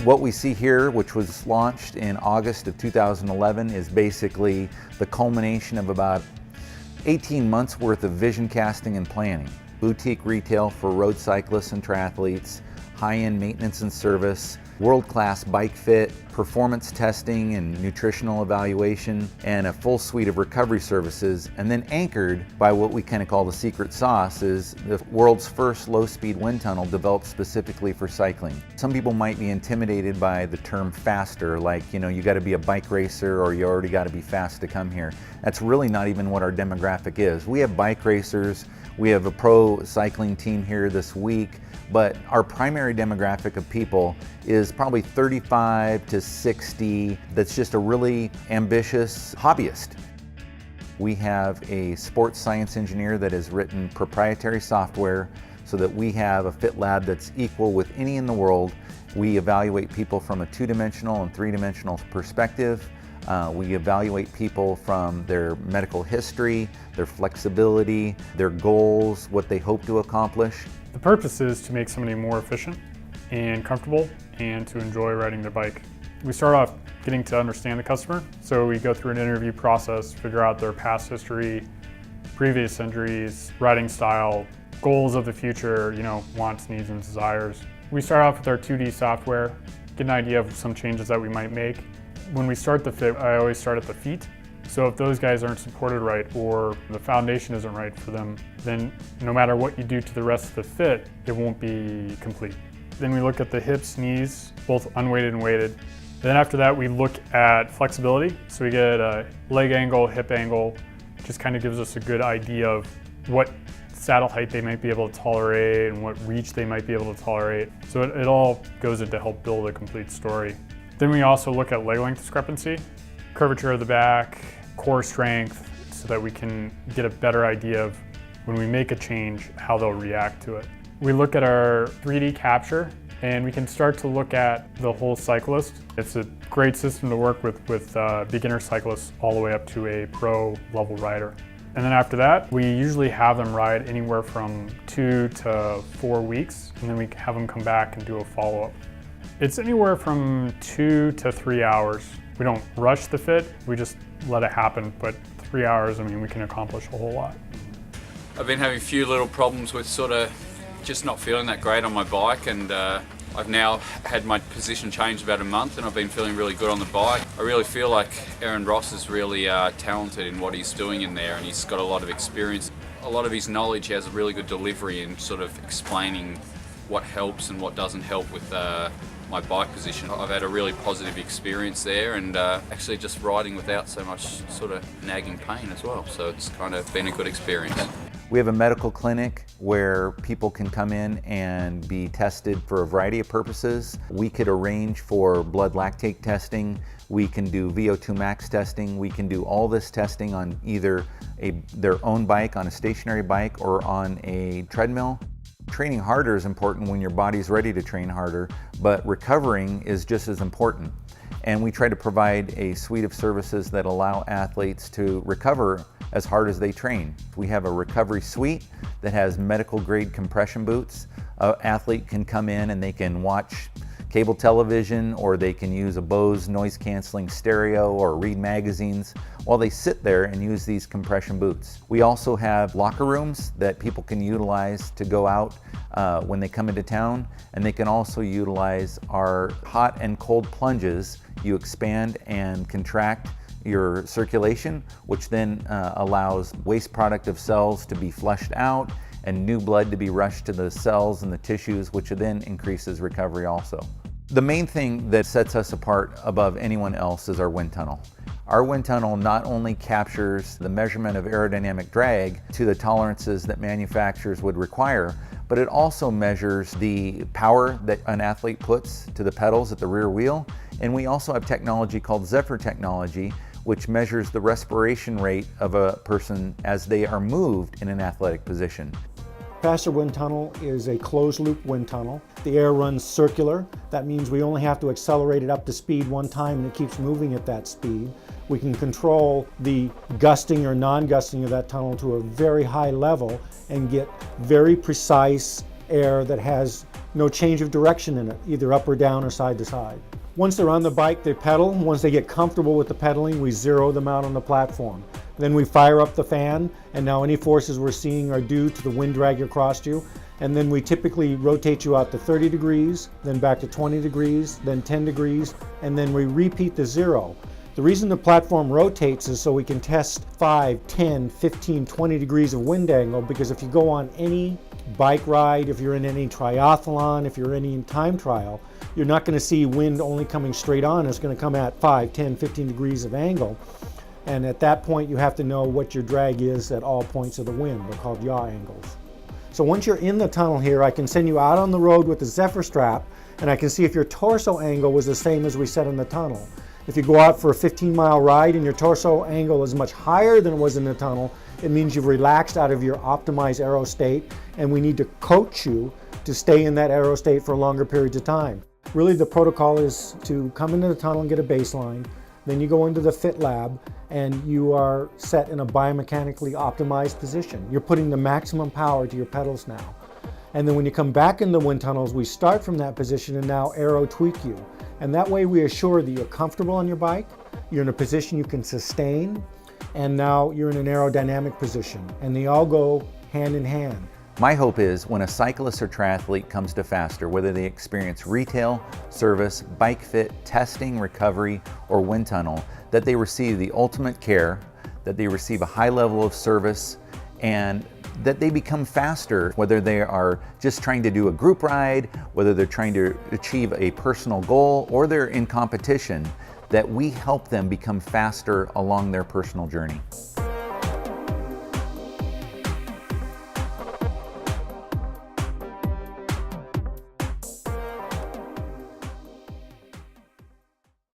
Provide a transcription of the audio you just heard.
What we see here, which was launched in August of 2011, is basically the culmination of about 18 months worth of vision casting and planning. Boutique retail for road cyclists and triathletes, high-end maintenance and service, world-class bike fit, performance testing and nutritional evaluation, and a full suite of recovery services, and then anchored by what we kind of call the secret sauce is the world's first low-speed wind tunnel developed specifically for cycling. Some people might be intimidated by the term faster, like, you got to be a bike racer or you already got to be fast to come here. That's really not even what our demographic is. We have bike racers, we have a pro cycling team here this week, but our primary demographic of people is probably 35 to 60 that's just a really ambitious hobbyist. We have a sports science engineer that has written proprietary software so that we have a fit lab that's equal with any in the world. We evaluate people from a two-dimensional and three-dimensional perspective. We evaluate people from their medical history, their flexibility, their goals, what they hope to accomplish. The purpose is to make somebody more efficient and comfortable and to enjoy riding their bike. We start off getting to understand the customer, so we go through an interview process, figure out their past history, previous injuries, riding style, goals of the future, wants, needs, and desires. We start off with our 2D software, get an idea of some changes that we might make. When we start the fit, I always start at the feet. So if those guys aren't supported right or the foundation isn't right for them, then no matter what you do to the rest of the fit, it won't be complete. Then we look at the hips, knees, both unweighted and weighted. Then after that, we look at flexibility. So we get a leg angle, hip angle, just kind of gives us a good idea of what saddle height they might be able to tolerate and what reach they might be able to tolerate. So it all goes in to help build a complete story. Then we also look at leg length discrepancy, curvature of the back, core strength, so that we can get a better idea of when we make a change, how they'll react to it. We look at our 3D capture and we can start to look at the whole cyclist. It's a great system to work with beginner cyclists all the way up to a pro level rider. And then after that, we usually have them ride anywhere from 2 to 4 weeks, and then we have them come back and do a follow-up. It's anywhere from 2 to 3 hours. We don't rush the fit, we just let it happen, but 3 hours, we can accomplish a whole lot. I've been having a few little problems with sort of just not feeling that great on my bike, and I've now had my position changed about a month and I've been feeling really good on the bike. I really feel like Aaron Ross is really talented in what he's doing in there, and he's got a lot of experience. A lot of his knowledge, he has a really good delivery in sort of explaining what helps and what doesn't help with my bike position. I've had a really positive experience there, and actually just riding without so much sort of nagging pain as well. So it's kind of been a good experience. We have a medical clinic where people can come in and be tested for a variety of purposes. We could arrange for blood lactate testing. We can do VO2 max testing. We can do all this testing on either their own bike, on a stationary bike, or on a treadmill. Training harder is important when your body's ready to train harder, but recovering is just as important. And we try to provide a suite of services that allow athletes to recover as hard as they train. We have a recovery suite that has medical grade compression boots. An athlete can come in and they can watch cable television, or they can use a Bose noise canceling stereo or read magazines while they sit there and use these compression boots. We also have locker rooms that people can utilize to go out when they come into town, and they can also utilize our hot and cold plunges. You expand and contract your circulation, which then allows waste product of cells to be flushed out and new blood to be rushed to the cells and the tissues, which then increases recovery also. The main thing that sets us apart above anyone else is our wind tunnel. Our wind tunnel not only captures the measurement of aerodynamic drag to the tolerances that manufacturers would require, but it also measures the power that an athlete puts to the pedals at the rear wheel. And we also have technology called Zephyr technology, which measures the respiration rate of a person as they are moved in an athletic position. Faster wind tunnel is a closed loop wind tunnel. The air runs circular. That means we only have to accelerate it up to speed one time and it keeps moving at that speed. We can control the gusting or non-gusting of that tunnel to a very high level and get very precise air that has no change of direction in it, either up or down or side to side. Once they're on the bike, they pedal. Once they get comfortable with the pedaling, we zero them out on the platform. Then we fire up the fan, and now any forces we're seeing are due to the wind drag across you. And then we typically rotate you out to 30 degrees, then back to 20 degrees, then 10 degrees, and then we repeat the zero. The reason the platform rotates is so we can test 5, 10, 15, 20 degrees of wind angle, because if you go on any bike ride, if you're in any triathlon, if you're in any time trial, you're not going to see wind only coming straight on. It's going to come at 5, 10, 15 degrees of angle. And at that point, you have to know what your drag is at all points of the wind. They're called yaw angles. So once you're in the tunnel here, I can send you out on the road with the Zephyr strap, and I can see if your torso angle was the same as we set in the tunnel. If you go out for a 15-mile ride and your torso angle is much higher than it was in the tunnel, it means you've relaxed out of your optimized aero state, and we need to coach you to stay in that aero state for longer periods of time. Really, the protocol is to come into the tunnel and get a baseline. Then you go into the Fit Lab and you are set in a biomechanically optimized position. You're putting the maximum power to your pedals now. And then when you come back in the wind tunnels, we start from that position and now aero tweak you. And that way we assure that you're comfortable on your bike, you're in a position you can sustain, and now you're in an aerodynamic position. And they all go hand in hand. My hope is when a cyclist or triathlete comes to Faster, whether they experience retail, service, bike fit, testing, recovery, or wind tunnel, that they receive the ultimate care, that they receive a high level of service, and that they become faster, whether they are just trying to do a group ride, whether they're trying to achieve a personal goal, or they're in competition, that we help them become faster along their personal journey.